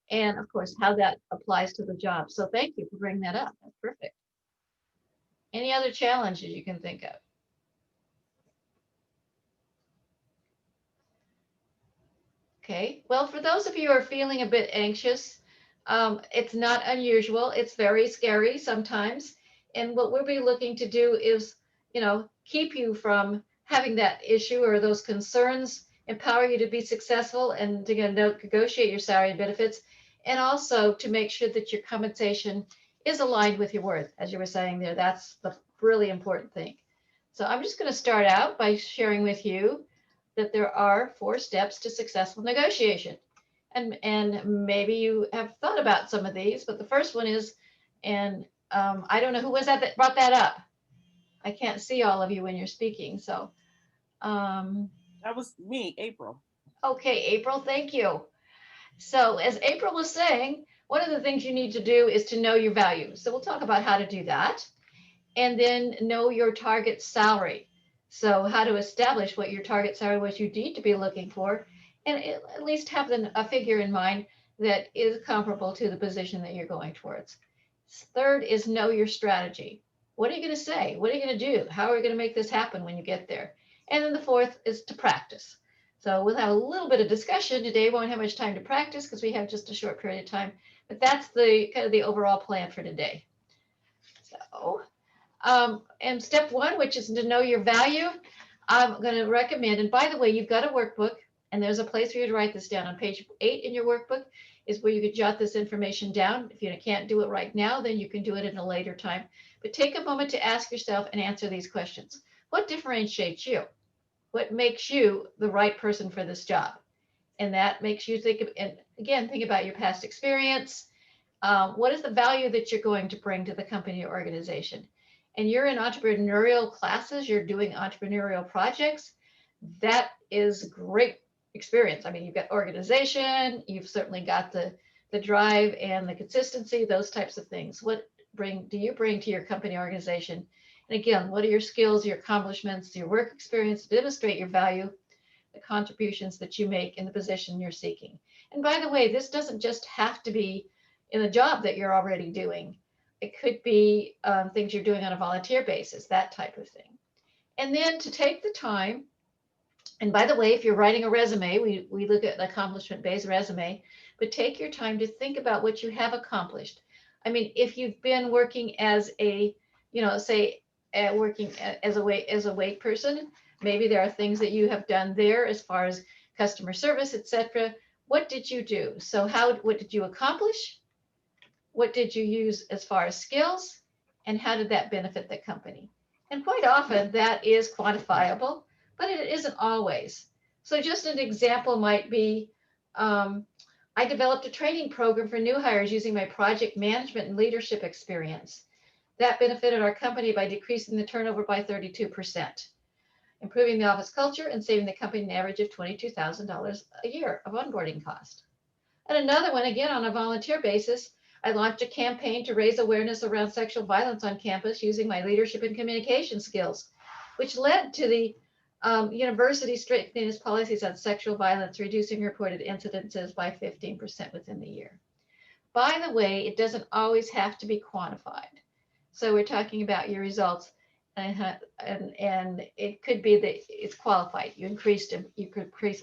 and of course, how that applies to the job. So thank you for bringing that up. That's perfect. Any other challenges you can think of? Okay. Well, for those of you who are feeling a bit anxious, it's not unusual. It's very scary sometimes. And what we'll be looking to do is, keep you from having that issue or those concerns, empower you to be successful and to negotiate your salary and benefits, and also to make sure that your compensation is aligned with your worth. As you were saying there, that's the really important thing. So I'm just going to start out by sharing with you that there are 4 steps to successful negotiation. And maybe you have thought about some of these, but the first one is, and I don't know who was that brought that up. I can't see all of you when you're speaking. So, um, That was me, April. okay, April, thank you. So, as April was saying, one of the things you need to do is to know your value. So, we'll talk about how to do that. And then know your target salary. So, how to establish what your target salary, what you need to be looking for, and at least have a figure in mind that is comparable to the position that you're going towards. Third is know your strategy. What are you going to say? What are you going to do? How are you going to make this happen when you get there? And then the fourth is to practice. So we'll have a little bit of discussion today. We won't have much time to practice because we have just a short period of time. But that's the kind of the overall plan for today. So and step one, which is to know your value, I'm going to recommend, and by the way, you've got a workbook, and there's a place for you to write this down. On page 8 in your workbook is where you could jot this information down. If you can't do it right now, then you can do it in a later time. But take a moment to ask yourself and answer these questions. What differentiates you? What makes you the right person for this job? And that makes you think of, and again, think about your past experience. What is the value that you're going to bring to the company or organization? And you're in entrepreneurial classes, you're doing entrepreneurial projects, that is great experience. I mean, you've got organization, you've certainly got the drive and the consistency, those types of things. What do you bring to your company organization? And again, what are your skills, your accomplishments, your work experience to demonstrate your value, the contributions that you make in the position you're seeking? And by the way, this doesn't just have to be in a job that you're already doing. It could be things you're doing on a volunteer basis, that type of thing. And then to take the time, and by the way, if you're writing a resume, we look at accomplishment-based resume, but take your time to think about what you have accomplished. I mean, if you've been working as a, say, working as a wait person, maybe there are things that you have done there as far as customer service, etc. What did you do? So what did you accomplish? What did you use as far as skills? And how did that benefit the company? And quite often that is quantifiable, but it isn't always. So just an example might be, I developed a training program for new hires using my project management and leadership experience. That benefited our company by decreasing the turnover by 32%, improving the office culture, and saving the company an average of $22,000 a year of onboarding cost. And another one, again, on a volunteer basis, I launched a campaign to raise awareness around sexual violence on campus using my leadership and communication skills, which led to the university strengthening its policies on sexual violence, reducing reported incidences by 15% within the year. By the way, it doesn't always have to be quantified. So we're talking about your results, and it could be that it's qualified. You increased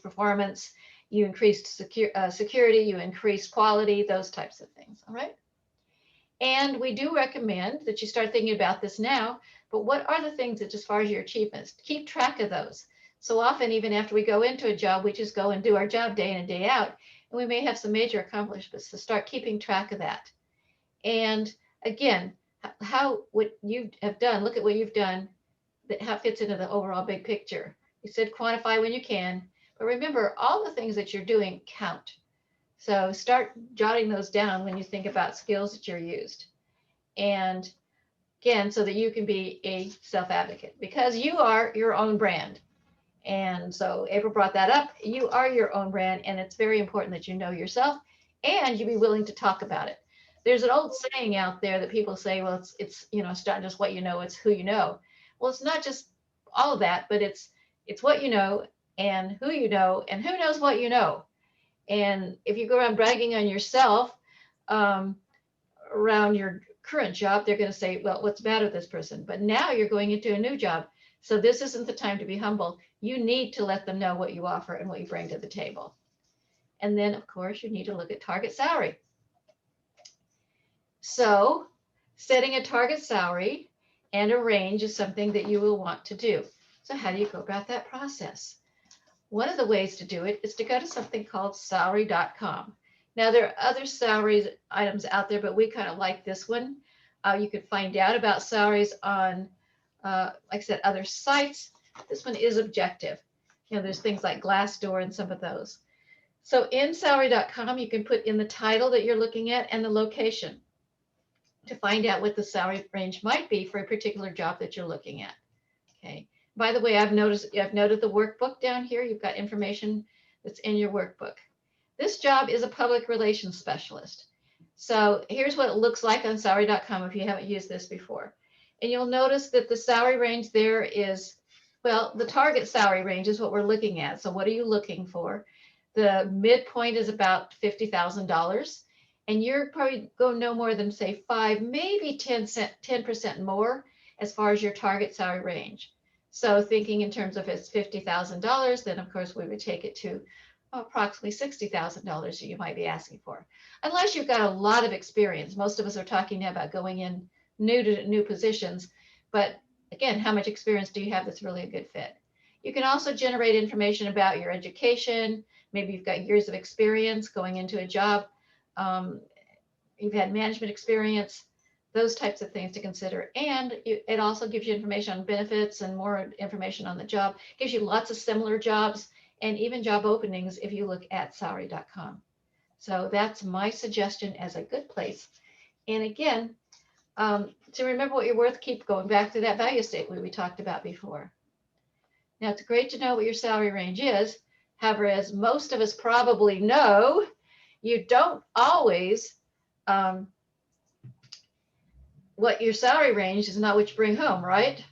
performance, you increased security, you increased quality, those types of things. All right. And we do recommend that you start thinking about this now. But what are the things that, as far as your achievements, keep track of those. So often, even after we go into a job, we just go and do our job day in and day out, and we may have some major accomplishments. So start keeping track of that. And again, what you have done, look at what you've done, that how it fits into the overall big picture. You said quantify when you can, but remember all the things that you're doing count. So start jotting those down when you think about skills that you're used. And again, so that you can be a self-advocate because you are your own brand. And so April brought that up. You are your own brand, and it's very important that you know yourself and you be willing to talk about it. There's an old saying out there that people say, well, it's it's not just what you know, it's who you know. Well, it's not just all of that, but it's what you know and who knows what you know. And if you go around bragging on yourself um, around your current job, they're going to say, well, what's bad with this person? But now you're going into a new job. So this isn't the time to be humble. You need to let them know what you offer and what you bring to the table. And then, of course, you need to look at target salary. So setting a target salary and a range is something that you will want to do. So how do you go about that process? One of the ways to do it is to go to something called salary.com. Now, there are other salaries items out there, but we kind of like this one. You can find out about salaries on, like I said, other sites. This one is objective. You know, there's things like Glassdoor and some of those. So in salary.com, you can put in the title that you're looking at and the location to find out what the salary range might be for a particular job that you're looking at. Okay. By the way, I've noted the workbook down here. You've got information that's in your workbook. This job is a public relations specialist. So here's what it looks like on salary.com if you haven't used this before. And you'll notice that the salary range there is, well, the target salary range is what we're looking at. So what are you looking for? The midpoint is about $50,000. And you're probably going no more than say 5, maybe 10% more as far as your target salary range. So thinking in terms of it's $50,000, then of course we would take it to approximately $60,000 that you might be asking for. Unless you've got a lot of experience. Most of us are talking now about going in new positions. But again, how much experience do you have that's really a good fit? You can also generate information about your education. Maybe you've got years of experience going into a job. You've had management experience, those types of things to consider. And it also gives you information on benefits and more information on the job. It gives you lots of similar jobs and even job openings if you look at salary.com. So that's my suggestion as a good place. And again, to remember what you're worth, keep going back to that value statement we talked about before. Now, it's great to know what your salary range is. However, as most of us probably know, you don't always, what your salary range is not what you bring home, right?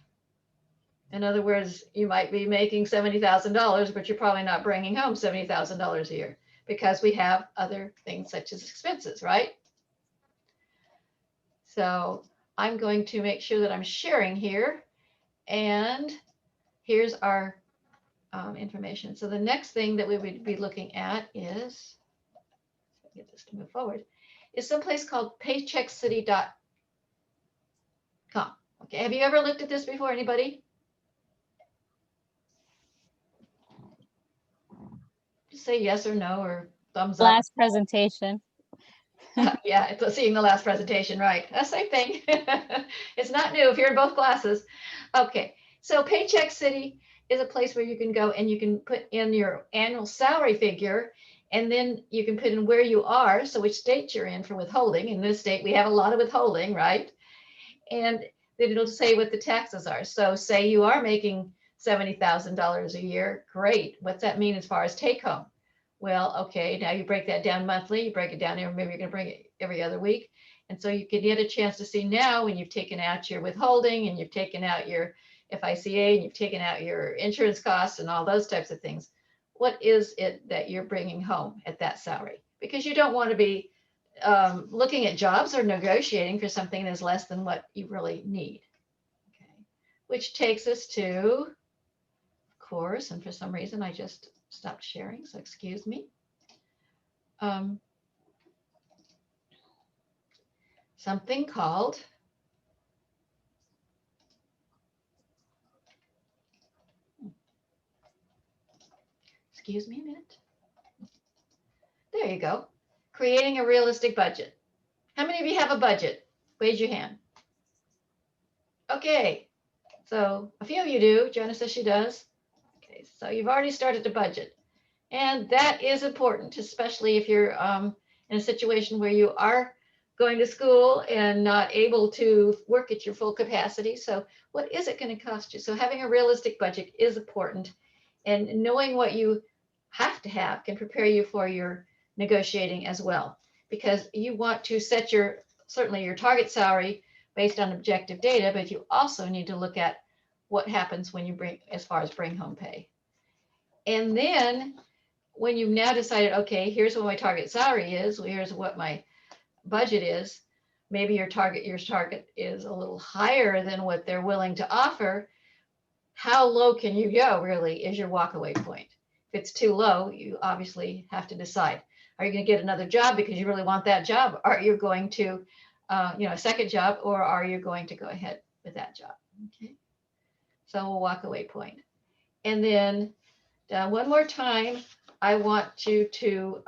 In other words, you might be making $70,000, but you're probably not bringing home $70,000 a year because we have other things such as expenses, right? So I'm going to make sure that I'm sharing here. And here's our information. So the next thing that we would be looking at is, get this to move forward, is someplace called paycheckcity.com. Okay, have you ever looked at this before, anybody? Just say yes or no or thumbs up. Last presentation. Yeah, it's seeing the last presentation, right? Same thing. It's not new if you're in both classes. Okay, so Paycheck City is a place where you can go and you can put in your annual salary figure, and then you can put in where you are, so which state you're in for withholding. In this state, we have a lot of withholding, right? And then it'll say what the taxes are. So say you are making $70,000 a year, great. What's that mean as far as take home? Well, okay, now you break that down monthly, you break it down, maybe you're gonna bring it every other week. And so you can get a chance to see now when you've taken out your withholding and you've taken out your FICA and you've taken out your insurance costs and all those types of things, what is it that you're bringing home at that salary? Because you don't want to be looking at jobs or negotiating for something that's less than what you really need. Okay, which takes us to, of course, and for some reason I just stopped sharing, so excuse me. Something called excuse me a minute. There you go. Creating a realistic budget. How many of you have a budget? Raise your hand. Okay, so a few of you do. Jonah says she does. Okay, so you've already started to budget. And that is important, especially if you're in a situation where you are going to school and not able to work at your full capacity. So what is it going to cost you? So having a realistic budget is important. And knowing what you have to have can prepare you for your negotiating as well. Because you want to set certainly your target salary based on objective data, but you also need to look at what happens when you bring, as far as bring home pay. And then when you've now decided, okay, here's what my target salary is, here's what my budget is, maybe your target is a little higher than what they're willing to offer. How low can you go really is your walkaway point. If it's too low, you obviously have to decide, are you going to get another job because you really want that job? Are you going to, a second job, or are you going to go ahead with that job? Okay. So we'll walkaway point. And then one more time, I want you to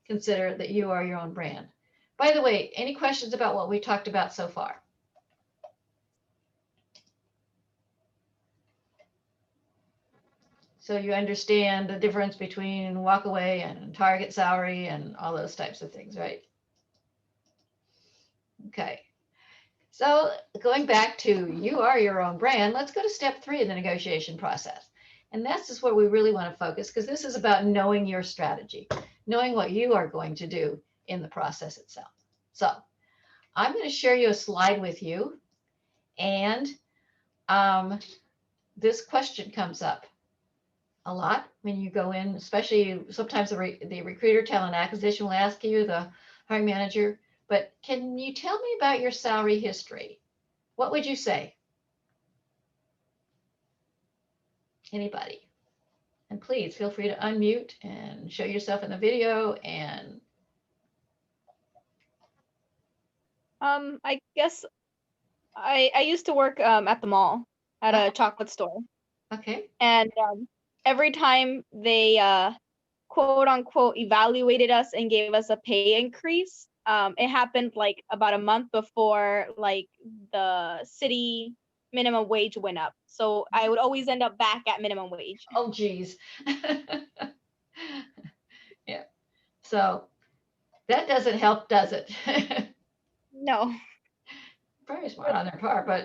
consider that you are your own brand. By the way, any questions about what we talked about so far? So you understand the difference between walkaway and target salary and all those types of things, right? Okay. So going back to you are your own brand, let's go to step 3 of the negotiation process. And that's just where we really want to focus, because this is about knowing your strategy, knowing what you are going to do in the process itself. So I'm going to share you a slide with you, and this question comes up a lot when you go in, especially sometimes the recruiter, talent acquisition, will ask you, the hiring manager, but can you tell me about your salary history? What would you say? Anybody? And please feel free to unmute and show yourself in the video. And I guess I used to work at the mall at a chocolate store. Okay. And every time they quote unquote evaluated us and gave us a pay increase, it happened like about a month before like the city minimum wage went up. So I would always end up back at minimum wage. Oh, geez. Yeah. So that doesn't help, does it? No. Very smart on their part, but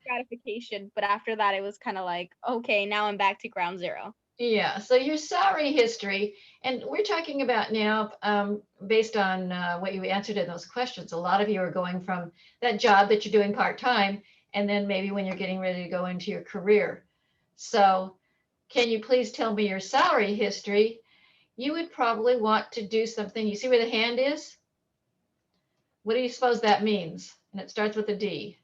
gratification. But after that, it was kind of like, okay, now I'm back to ground zero. Yeah, so your salary history, and we're talking about now, based on what you answered in those questions, a lot of you are going from that job that you're doing part-time, and then maybe when you're getting ready to go into your career. So can you please tell me your salary history? You would probably want to do something. You see where the hand is? What do you suppose that means? And it starts with a D.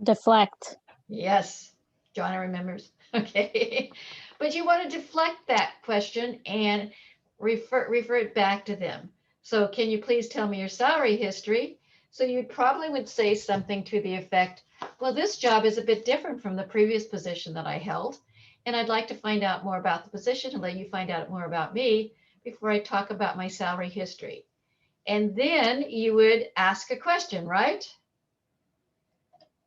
Deflect. Yes. Joanna remembers. Okay. But you want to deflect that question and refer it back to them. So can you please tell me your salary history? So you probably would say something to the effect, well, this job is a bit different from the previous position that I held, and I'd like to find out more about the position and let you find out more about me before I talk about my salary history. And then you would ask a question, right?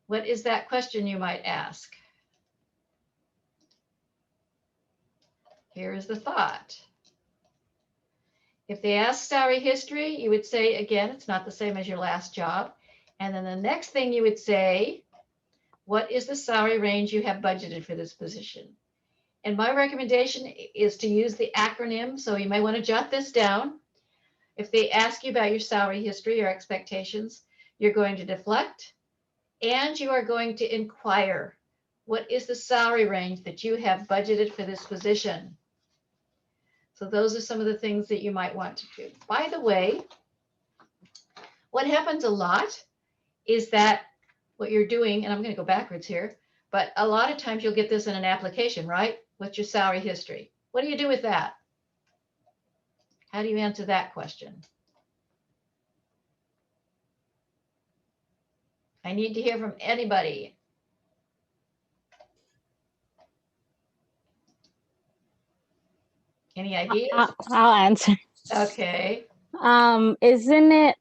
What is that question you might ask? Here is the thought. If they ask salary history, you would say, again, it's not the same as your last job. And then the next thing you would say, what is the salary range you have budgeted for this position? And my recommendation is to use the acronym. So you may want to jot this down. If they ask you about your salary history or expectations, you're going to deflect, and you are going to inquire, what is the salary range that you have budgeted for this position? So those are some of the things that you might want to do. By the way, what happens a lot is that what you're doing, and I'm going to go backwards here, but a lot of times you'll get this in an application, right? What's your salary history? What do you do with that? How do you answer that question? I need to hear from anybody. Any ideas? I'll answer. Okay. Isn't it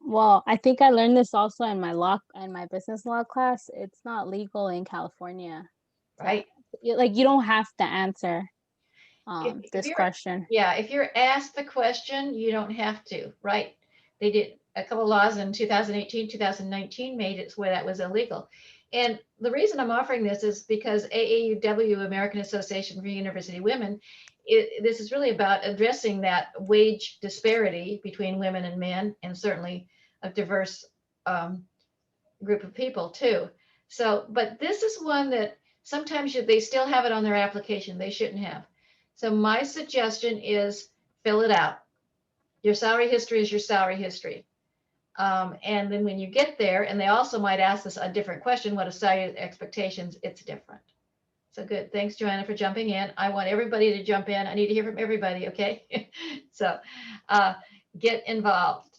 well, I think I learned this also in my business law class. It's not legal in California. Right. Like you don't have to answer If this you're- question. Yeah, if you're asked the question, you don't have to, right? They did a couple of laws in 2018, 2019 made it where that was illegal. And the reason I'm offering this is because AAUW, American Association for University Women, this is really about addressing that wage disparity between women and men, and certainly a diverse group of people too. So, but this is one that sometimes they still have it on their application. They shouldn't have. So my suggestion is fill it out. Your salary history is your salary history. And then when you get there, and they also might ask us a different question, what are salary expectations? It's different. So good. Thanks, Joanna, for jumping in. I want everybody to jump in. I need to hear from everybody, okay? So get involved.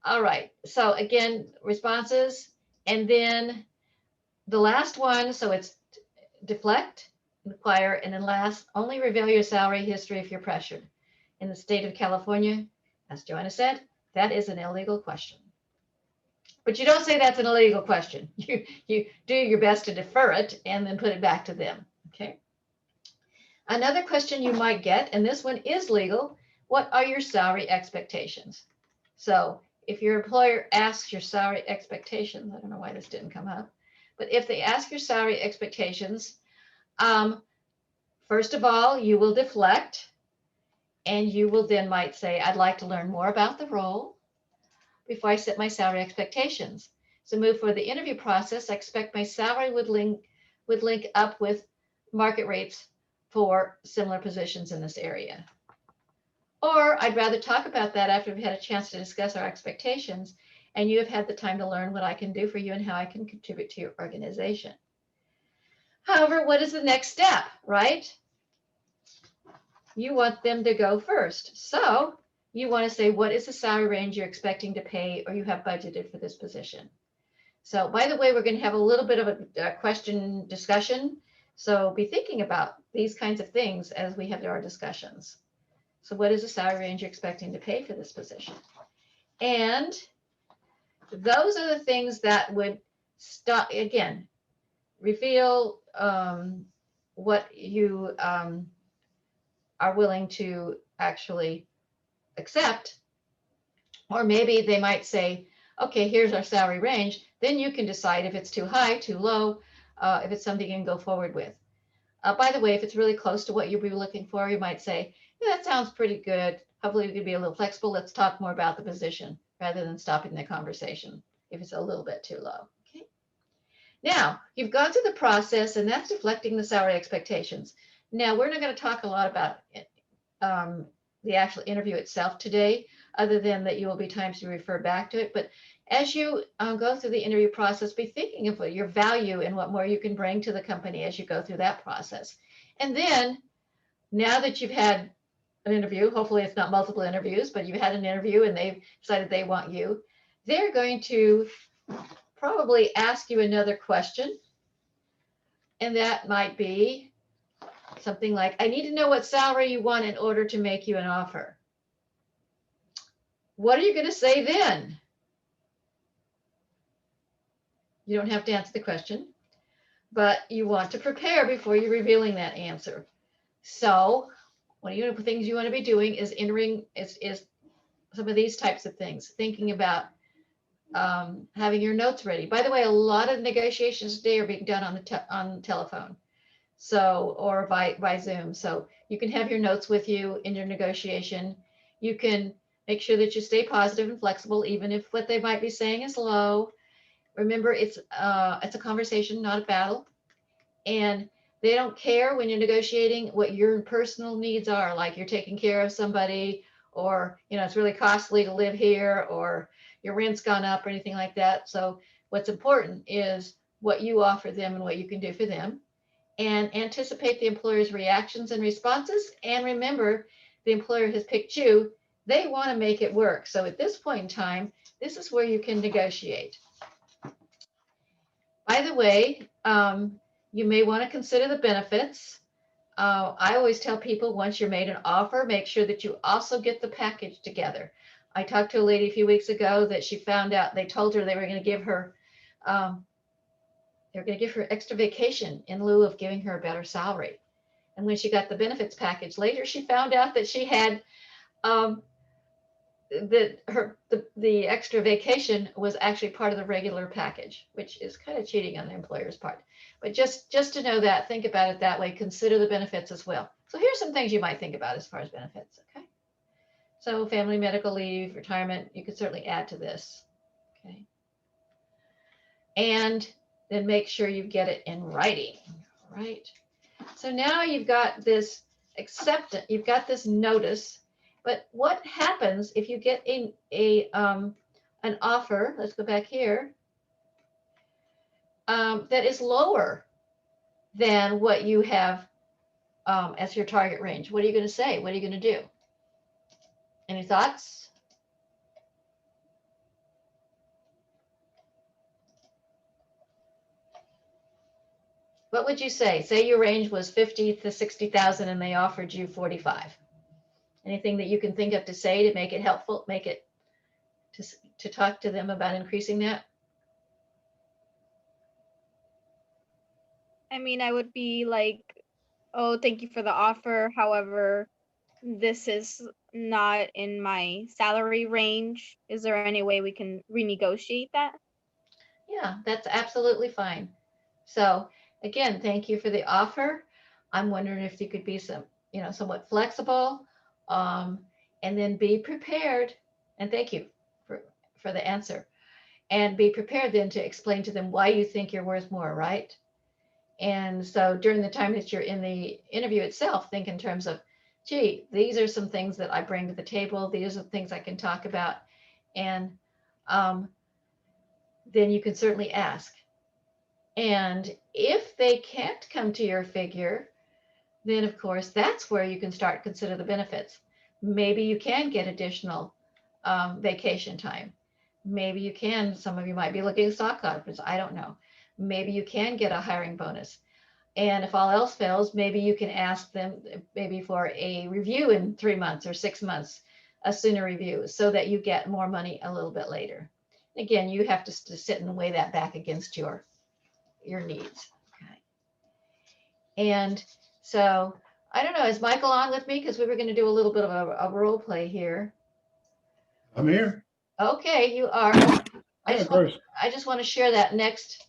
All right. So again, responses. And then the last one, so it's deflect, inquire, and then last, only reveal your salary history if you're pressured. In the state of California, as Joanna said, that is an illegal question. But you don't say that's an illegal question. You do your best to defer it and then put it back to them, okay? Another question you might get, and this one is legal, what are your salary expectations? So if your employer asks your salary expectations, I don't know why this didn't come up, but if they ask your salary expectations, first of all, you will deflect, and you will then might say, I'd like to learn more about the role before I set my salary expectations. So move for the interview process, I expect my salary would link up with market rates for similar positions in this area. Or I'd rather talk about that after we've had a chance to discuss our expectations and you have had the time to learn what I can do for you and how I can contribute to your organization. However, what is the next step, right? You want them to go first. So you want to say, what is the salary range you're expecting to pay or you have budgeted for this position? So by the way, we're going to have a little bit of a question discussion. So be thinking about these kinds of things as we have our discussions. So what is the salary range you're expecting to pay for this position? And those are the things that would stop, again, reveal what you are willing to actually accept. Or maybe they might say, okay, here's our salary range. Then you can decide if it's too high, too low, if it's something you can go forward with. By the way, if it's really close to what you'll be looking for, you might say, yeah, that sounds pretty good. Hopefully we can be a little flexible. Let's talk more about the position rather than stopping the conversation if it's a little bit too low. Okay. Now, you've gone through the process and that's deflecting the salary expectations. Now, we're not going to talk a lot about the actual interview itself today, other than that you will be times to refer back to it. But as you go through the interview process, be thinking of your value and what more you can bring to the company as you go through that process. And then now that you've had an interview, hopefully it's not multiple interviews, but you've had an interview and they've decided they want you, they're going to probably ask you another question. And that might be something like, I need to know what salary you want in order to make you an offer. What are you going to say then? You don't have to answer the question, but you want to prepare before you're revealing that answer. So one of the things you want to be doing is entering is some of these types of things, thinking about having your notes ready. By the way, a lot of negotiations today are being done on the telephone, so or by Zoom. So you can have your notes with you in your negotiation. You can make sure that you stay positive and flexible, even if what they might be saying is low. Remember, it's a conversation, not a battle. And they don't care when you're negotiating what your personal needs are, like you're taking care of somebody, or it's really costly to live here, or your rent's gone up or anything like that. So what's important is what you offer them and what you can do for them. And anticipate the employer's reactions and responses. And remember, the employer has picked you. They want to make it work. So at this point in time, this is where you can negotiate. By the way, you may want to consider the benefits. I always tell people, once you're made an offer, make sure that you also get the package together. I talked to a lady a few weeks ago that she found out, they told her they were going to give her extra vacation in lieu of giving her a better salary. And when she got the benefits package later, she found out that she had the extra vacation was actually part of the regular package, which is kind of cheating on the employer's part. But just to know that, think about it that way, consider the benefits as well. So here's some things you might think about as far as benefits, okay? So family, medical leave, retirement, you could certainly add to this, okay? And then make sure you get it in writing, right. So now you've got this acceptance, you've got this notice, but what happens if you get an offer, let's go back here, that is lower than what you have as your target range? What are you going to say? What are you going to do? Any thoughts? What would you say? Say your range was 50 to 60,000 and they offered you 45. Anything that you can think of to say to make it helpful, make it to talk to them about increasing that? I mean, I would be like, oh, thank you for the offer. However, this is not in my salary range. Is there any way we can renegotiate that? Yeah, that's absolutely fine. So again, thank you for the offer. I'm wondering if you could be somewhat flexible, um, and then be prepared. And thank you for the answer. And be prepared then to explain to them why you think you're worth more, right? And so during the time that you're in the interview itself, think in terms of, gee, these are some things that I bring to the table. These are the things I can talk about. And then you can certainly ask. And if they can't come to your figure, then of course, that's where you can start to consider the benefits. Maybe you can get additional vacation time. Maybe you can, some of you might be looking at stock options. I don't know. Maybe you can get a hiring bonus. And if all else fails, maybe you can ask them maybe for a review in 3 months or 6 months, a sooner review, so that you get more money a little bit later. Again, you have to sit and weigh that back against your needs. Okay. And so I don't know, is Michael on with me? Because we were going to do a little bit of a role play here. I'm here. Okay, you are. Yeah, of course. I just want to share that next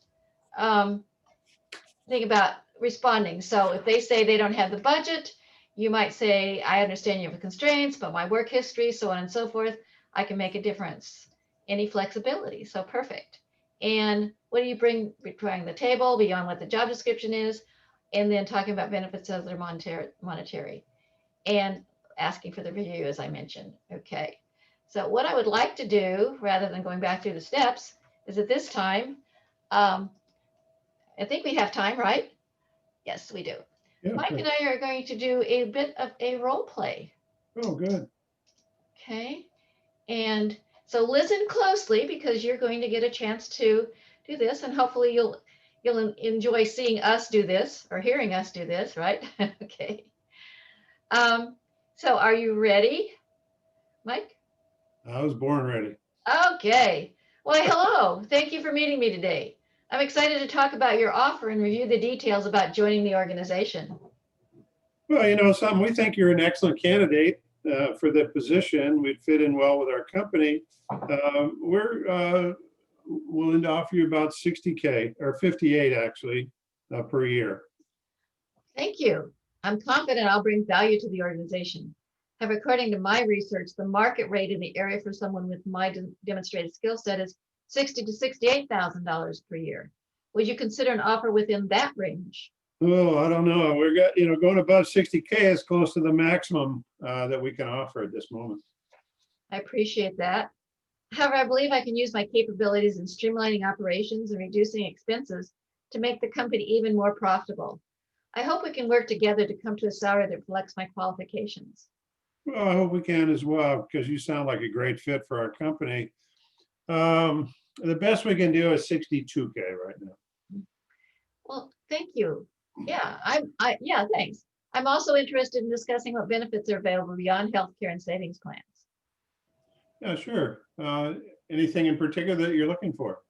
thing about responding. So if they say they don't have the budget, you might say, I understand you have constraints, but my work history, so on and so forth, I can make a difference. Any flexibility, so perfect. And what do you bring to the table beyond what the job description is? And then talking about benefits of their monetary and asking for the review, as I mentioned. Okay. So what I would like to do, rather than going back through the steps, is at this time, I think we have time, right? Yes, we do. Yeah, Mike sure. and I are going to do a bit of a role play. Oh, good. Okay. And so listen closely, because you're going to get a chance to do this, and hopefully you'll enjoy seeing us do this or hearing us do this, right? Okay. So are you ready, Mike? I was born ready. Okay. Well, hello. Thank you for meeting me today. I'm excited to talk about your offer and review the details about joining the organization. Well, you know, something, we think you're an excellent candidate for the position. We'd fit in well with our company. We're willing to offer you about 60K or 58 actually per year. Thank you. I'm confident I'll bring value to the organization. However, according to my research, the market rate in the area for someone with my demonstrated skill set is $60,000 to $68,000 per year. Would you consider an offer within that range? Oh, I don't know. We're got, you know, going above 60K is close to the maximum that we can offer at this moment. I appreciate that. However, I believe I can use my capabilities in streamlining operations and reducing expenses to make the company even more profitable. I hope we can work together to come to a salary that reflects my qualifications. Well, I hope we can as well, because you sound like a great fit for our company. The best we can do is 62K right now. Well, thank you. Yeah, yeah, thanks. I'm also interested in discussing what benefits are available beyond healthcare and savings plans. Yeah, sure. Anything in particular that you're looking for?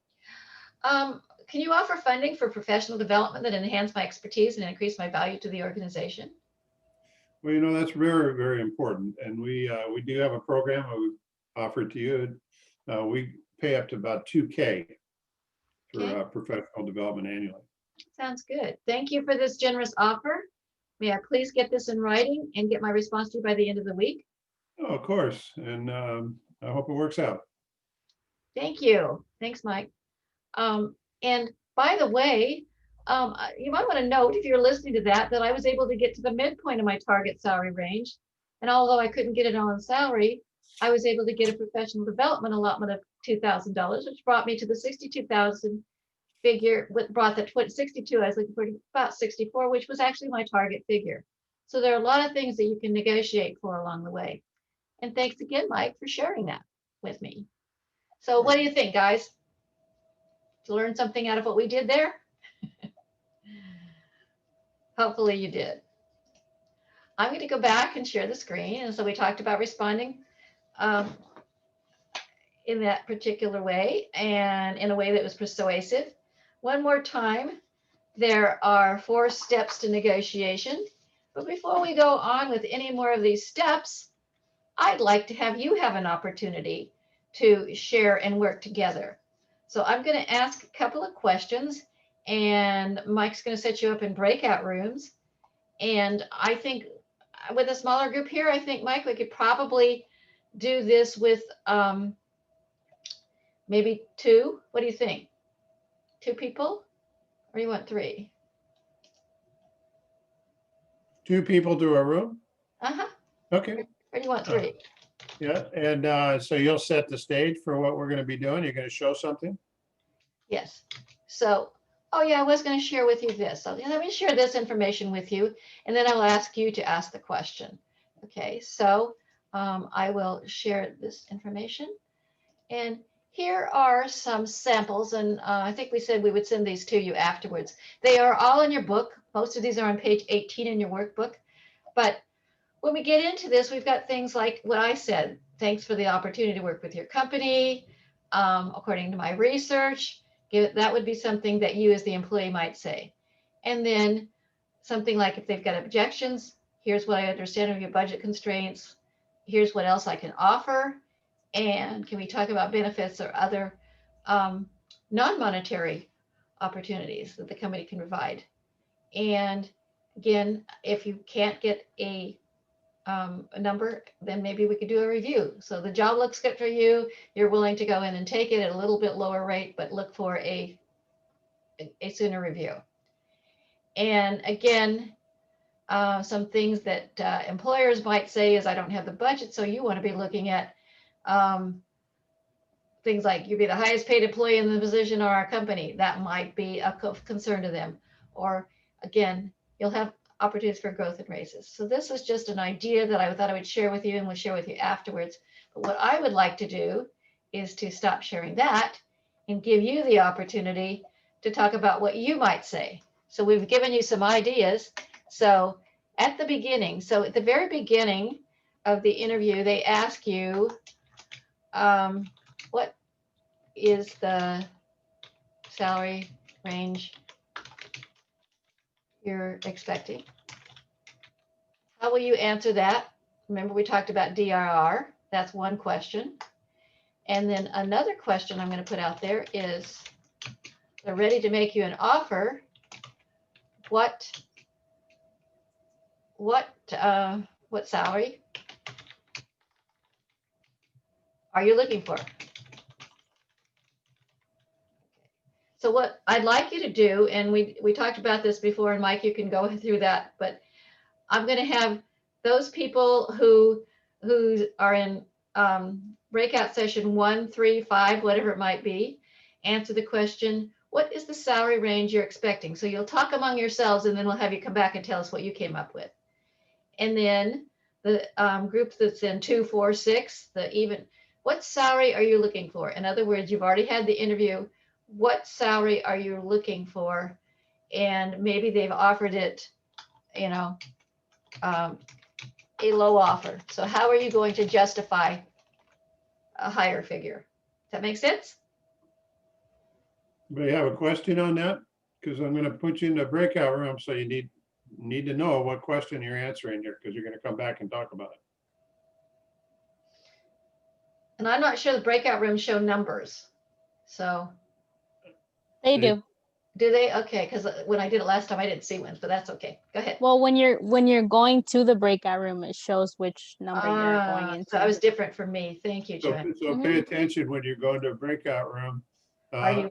Can you offer funding for professional development that enhance my expertise and increase my value to the organization? Well, you know, that's very, very important. And we do have a program that we offer to you. We pay up to about 2K for Okay. Professional development annually. Sounds good. Thank you for this generous offer. May I please get this in writing and get my response to you by the end of the week? Oh, of course. And I hope it works out. Thank you. Thanks, Mike. And by the way, you might want to note, if you're listening to that, that I was able to get to the midpoint of my target salary range. And although I couldn't get it all in salary, I was able to get a professional development allotment of $2,000, which brought me to the 62,000 figure, what brought the 62, I was looking for about 64, which was actually my target figure. So there are a lot of things that you can negotiate for along the way. And thanks again, Mike, for sharing that with me. So what do you think, guys? Did you learn something out of what we did there? Hopefully you did. I'm going to go back and share the screen. And so we talked about responding in that particular way and in a way that was persuasive. One more time, there are 4 steps to negotiation. But before we go on with any more of these steps, I'd like to have you have an opportunity to share and work together. So I'm going to ask a couple of questions, and Mike's going to set you up in breakout rooms. And I think with a smaller group here, I think, Mike, we could probably do this with maybe 2. What do you think? 2 people? Or you want 3? 2 people to a room? Uh-huh. Okay, Or do you want 3? yeah, and so you'll set the stage for what we're gonna be doing? You're gonna show something? Yes. So, oh yeah, I was going to share with you this. So let me share this information with you, and then I'll ask you to ask the question. Okay, so I will share this information. And here are some samples, and I think we said we would send these to you afterwards. They are all in your book. Most of these are on page 18 in your workbook. But when we get into this, we've got things like what I said. Thanks for the opportunity to work with your company. According to my research, that would be something that you as the employee might say. And then something like if they've got objections, here's what I understand of your budget constraints. Here's what else I can offer. And can we talk about benefits or other non-monetary opportunities that the company can provide? And again, if you can't get a number, then maybe we could do a review. So the job looks good for you. You're willing to go in and take it at a little bit lower rate, but look for a sooner review. And again, some things that employers might say is, I don't have the budget. So you want to be looking at things like you'd be the highest paid employee in the position or our company. That might be a concern to them. Or again, you'll have opportunities for growth and raises. So this was just an idea that I thought I would share with you, and we'll share with you afterwards. But what I would like to do is to stop sharing that and give you the opportunity to talk about what you might say. So we've given you some ideas. So at the beginning, so at the very beginning of the interview, they ask you, what is the salary range you're expecting? How will you answer that? Remember, we talked about DRR. That's one question. And then another question I'm going to put out there is, they're ready to make you an offer. What salary are you looking for? So what I'd like you to do, and we talked about this before, and Mike, you can go through that, but I'm going to have those people who are in breakout session 1, 3, 5, whatever it might be, answer the question, what is the salary range you're expecting? So you'll talk among yourselves, and then we'll have you come back and tell us what you came up with. And then the group that's in 2, 4, 6, what salary are you looking for? In other words, you've already had the interview. What salary are you looking for? And maybe they've offered it, a low offer. So how are you going to justify a higher figure? Does that make sense? Anybody have a question on that? Because I'm gonna put you in the breakout room, so you need to know what question you're answering here, because you're gonna come back and talk about it. And I'm not sure the breakout rooms show numbers. So They They- do. do they? Okay, because when I did it last time, I didn't see one, but that's okay. Go ahead. Well, when you're going to the breakout room, it shows which number you're going into. So that was different for me. Thank you, So Joanne. so pay attention when you're going to a breakout room. Are you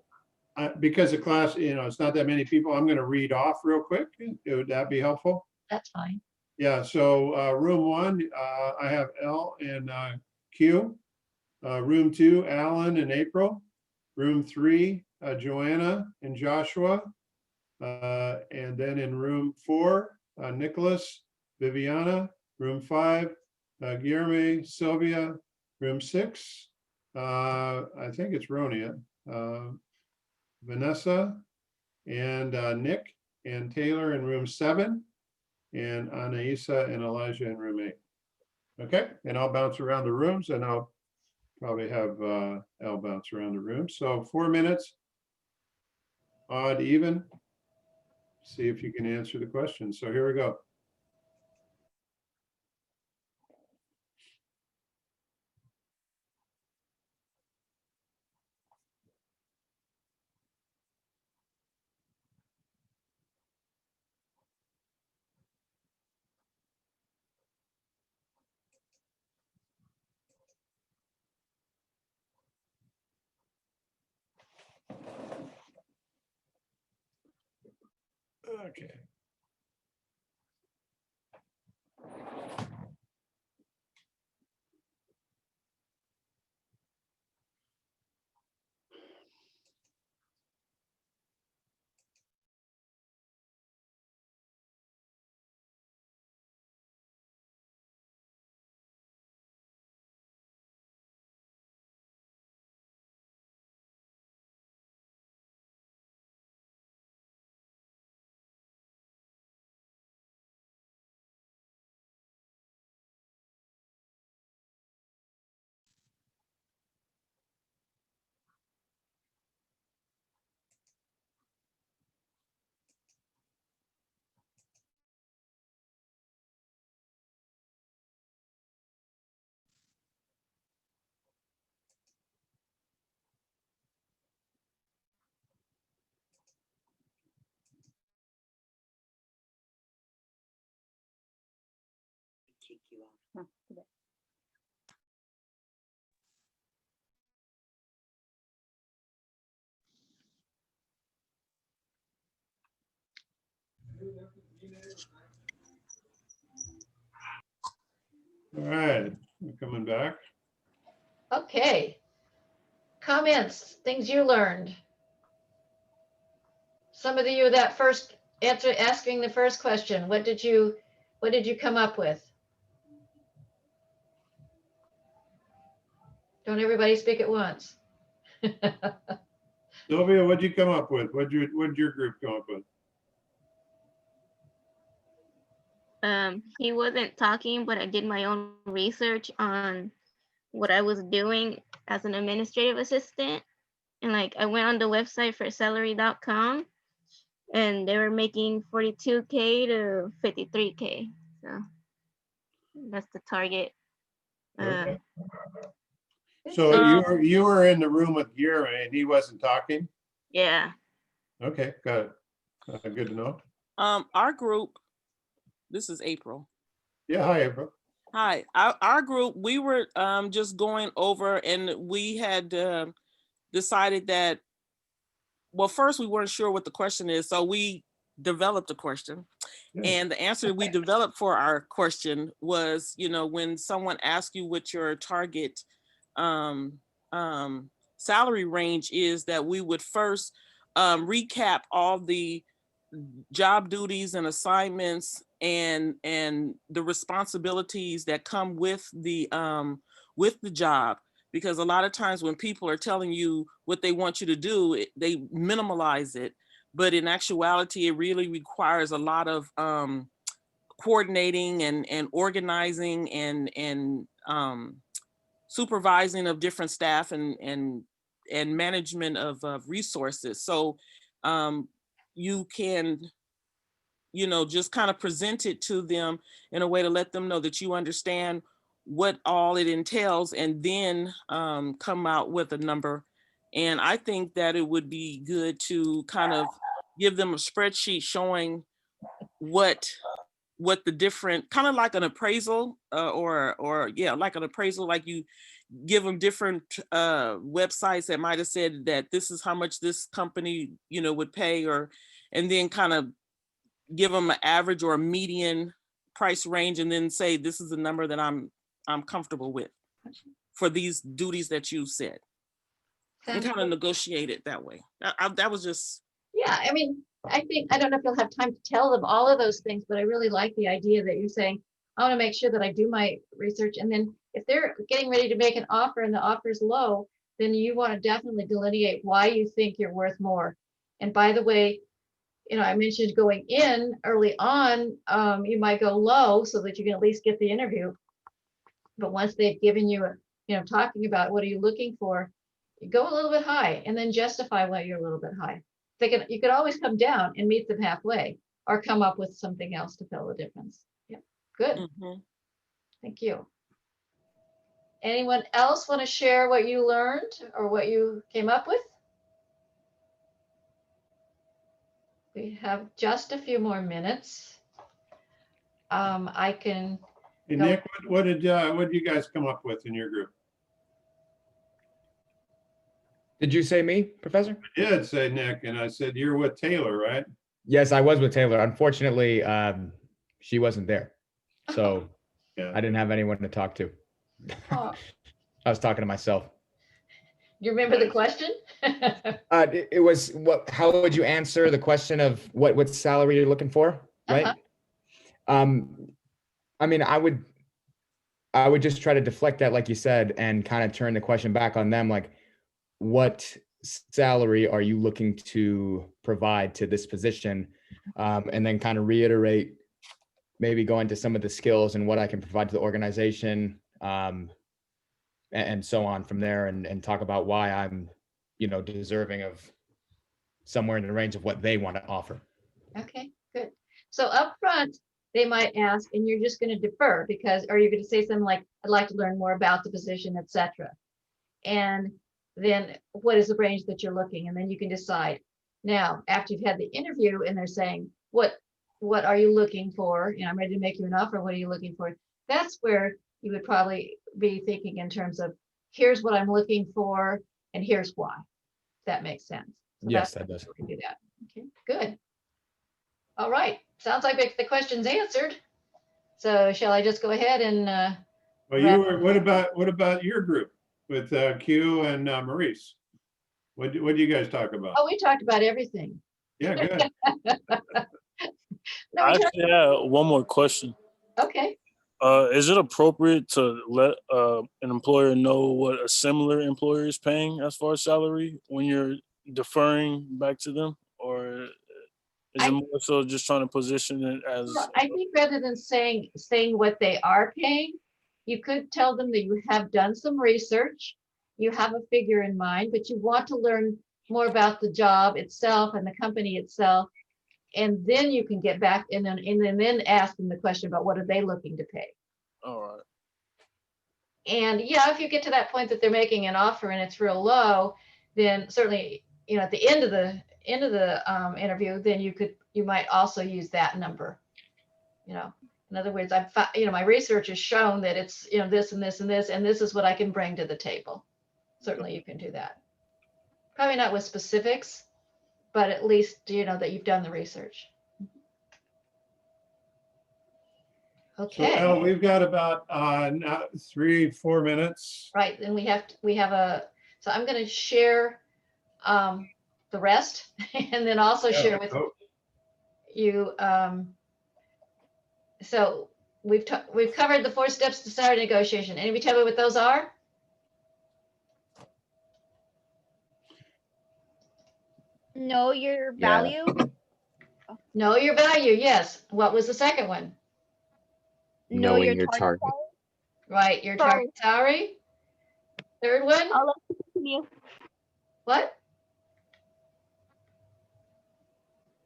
because the class, it's not that many people, I'm going to read off real quick. Would that be helpful? That's fine. Yeah, so room 1, I have Elle and Q. Room 2, Alan and April. Room 3, Joanna and Joshua. And then in room 4, Nicholas, Viviana. Room 5, Guillermo, Sylvia. Room 6, I think it's Ronia, Vanessa, and Nick and Taylor in room 7, and Anaisa and Elijah in room 8. Okay, and I'll bounce around the rooms, and I'll probably have Elle bounce around the room. So 4 minutes, odd, even. See if you can answer the question. So here we go. Okay. Kick you off. All right, we're coming back. Okay. Comments, things you learned. Some of you that first answer asking the first question, what did you come up with? Don't everybody speak at once. Sylvia, what'd you come up with? What'd your group come up with? He wasn't talking, but I did my own research on what I was doing as an administrative assistant. And like I went on the website for salary.com and they were making 42K to 53K. So that's the target. Okay. Good So stuff. you were in the room with Guillermo and he wasn't talking? Yeah. Okay, got it. Good to know. Our group, this is April. Yeah, hi, April. Hi, our group, we were just going over and we had decided that, well, first we weren't sure what the question is. So we developed a question. Yeah. And the answer we developed for our question was, when someone asks you what your target salary range is, that we would first recap all the job duties and assignments and the responsibilities that come with the job, because a lot of times when people are telling you what they want you to do, they minimalize it, but in actuality it really requires a lot of coordinating and organizing and supervising of different staff and management of resources. So you can, just kind of present it to them in a way to let them know that you understand what all it entails, and then come out with a number. And I think that it would be good to kind of give them a spreadsheet showing what what the different, kind of like an appraisal, or yeah, like an appraisal, like you give them different websites that might have said that this is how much this company, would pay, and then kind of give them an average or a median price range, and then say, this is the number that I'm comfortable with for these duties that you said, and Sounds kind of good. negotiate it that way. That was just, Yeah, I mean, I think, I don't know if you'll have time to tell them all of those things, but I really like the idea that you're saying, I want to make sure that I do my research. And then if they're getting ready to make an offer and the offer is low, then you want to definitely delineate why you think you're worth more. And by the way, I mentioned going in early on, you might go low so that you can at least get the interview. But once they've given you talking about what are you looking for, you go a little bit high and then justify why you're a little bit high. You could always come down and meet them halfway or come up with something else to fill the difference. Yeah, good. mhm. Thank you. Anyone else want to share what you learned or what you came up with? We have just a few more minutes. I can. Hey, go- Nick, what did you guys come up with in your group? Did you say me, Professor? I did say Nick, and I said, you're with Taylor, right? Yes, I was with Taylor. Unfortunately, she wasn't there. So Yeah. I didn't have anyone to talk to. Oh, I was talking to myself. you remember the question? It was how would you answer the question of what salary you're looking for, right? I mean, I would just try to deflect that, like you said, and kind of turn the question back on them, like, what salary are you looking to provide to this position? And then kind of reiterate, maybe go into some of the skills and what I can provide to the organization, and so on from there, and talk about why I'm, deserving of somewhere in the range of what they want to offer. Okay, good. So up front, they might ask, and you're just going to defer because, or you're going to say something like, I'd like to learn more about the position, etc. And then what is the range that you're looking? And then you can decide. Now, after you've had the interview and they're saying, what are you looking for? I'm ready to make you an offer. What are you looking for? That's where you would probably be thinking in terms of, here's what I'm looking for, and here's why. If that makes sense. So Yes, that does. we can do that. Okay, good. All right. Sounds like the question's answered. So shall I just go ahead and Well, what about your group with Q and Maurice? What do you guys talk about? we talked about everything. Yeah, good. No, I we talked, actually have one more question. okay. Is it appropriate to let an employer know what a similar employer is paying as far as salary when you're deferring back to them? Or is it more so just trying to position it as? Well, I think rather than saying what they are paying, you could tell them that you have done some research, you have a figure in mind, but you want to learn more about the job itself and the company itself. And then you can get back and then ask them the question about what are they looking to pay. All right. And yeah, if you get to that point that they're making an offer and it's real low, then certainly, at the end of the interview, then you might also use that number. In other words, my research has shown that it's, this and this and this, and this is what I can bring to the table. Certainly you can do that. Probably not with specifics, but at least, that you've done the research. Okay. So Elle, we've got about now 3-4 minutes. Right, and so I'm going to share the rest and then also share with you. So we've covered the 4 steps to salary negotiation. Anybody tell me what those are? Know your Yeah. value. Know your value, yes. What was the second one? Know Knowing your your target. target. Right, your target salary. Third one, I'll let you continue. what?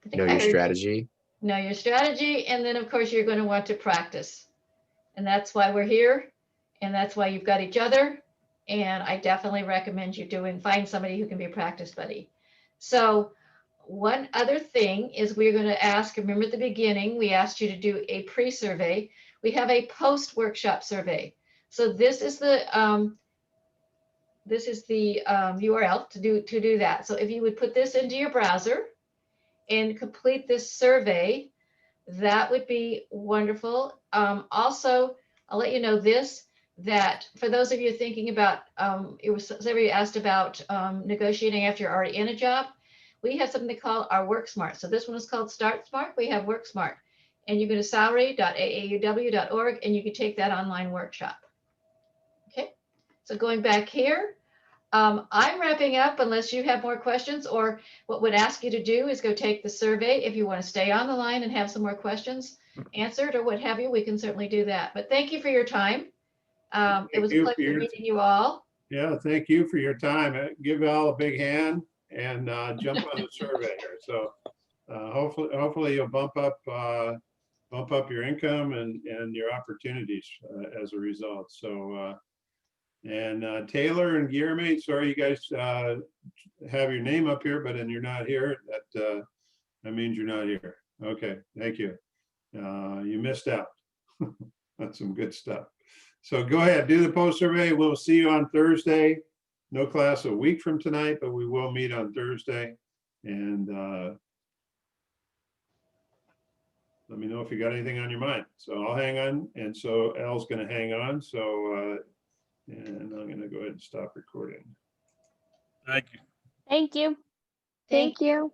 I think Know I your heard you. strategy. Know your strategy, and then of course you're going to want to practice. And that's why we're here, and that's why you've got each other. And I definitely recommend you find somebody who can be a practice buddy. So One other thing is we're going to ask, remember at the beginning, we asked you to do a pre-survey. We have a post-workshop survey. So this is the URL to do that. So if you would put this into your browser and complete this survey, that would be wonderful. Also, I'll let you know this, that for those of you thinking about, somebody asked about negotiating after you're already in a job, we have something called our Work Smart. So this one is called Start Smart. We have Work Smart. And you go to salary.aauw.org and you can take that online workshop. Okay, so going back here, I'm wrapping up unless you have more questions, or what would ask you to do is go take the survey. If you want to stay on the line and have some more questions answered or what have you, we can certainly do that. But thank you for your time. It was a pleasure meeting you all. Yeah, thank you for your time. Give Elle a big hand and jump on the survey here. So hopefully you'll bump up your income and your opportunities as a result. So and Taylor and Guillermo, sorry you guys have your name up here, but then you're not here. That means you're not here. Okay, thank you. You missed out. That's some good stuff. So go ahead, do the post survey. We'll see you on Thursday. No class a week from tonight, but we will meet on Thursday. And let me know if you got anything on your mind. So I'll hang on. And so Elle's going to hang on. So, and I'm going to go ahead and stop recording. Thank you. Thank you. Thank you.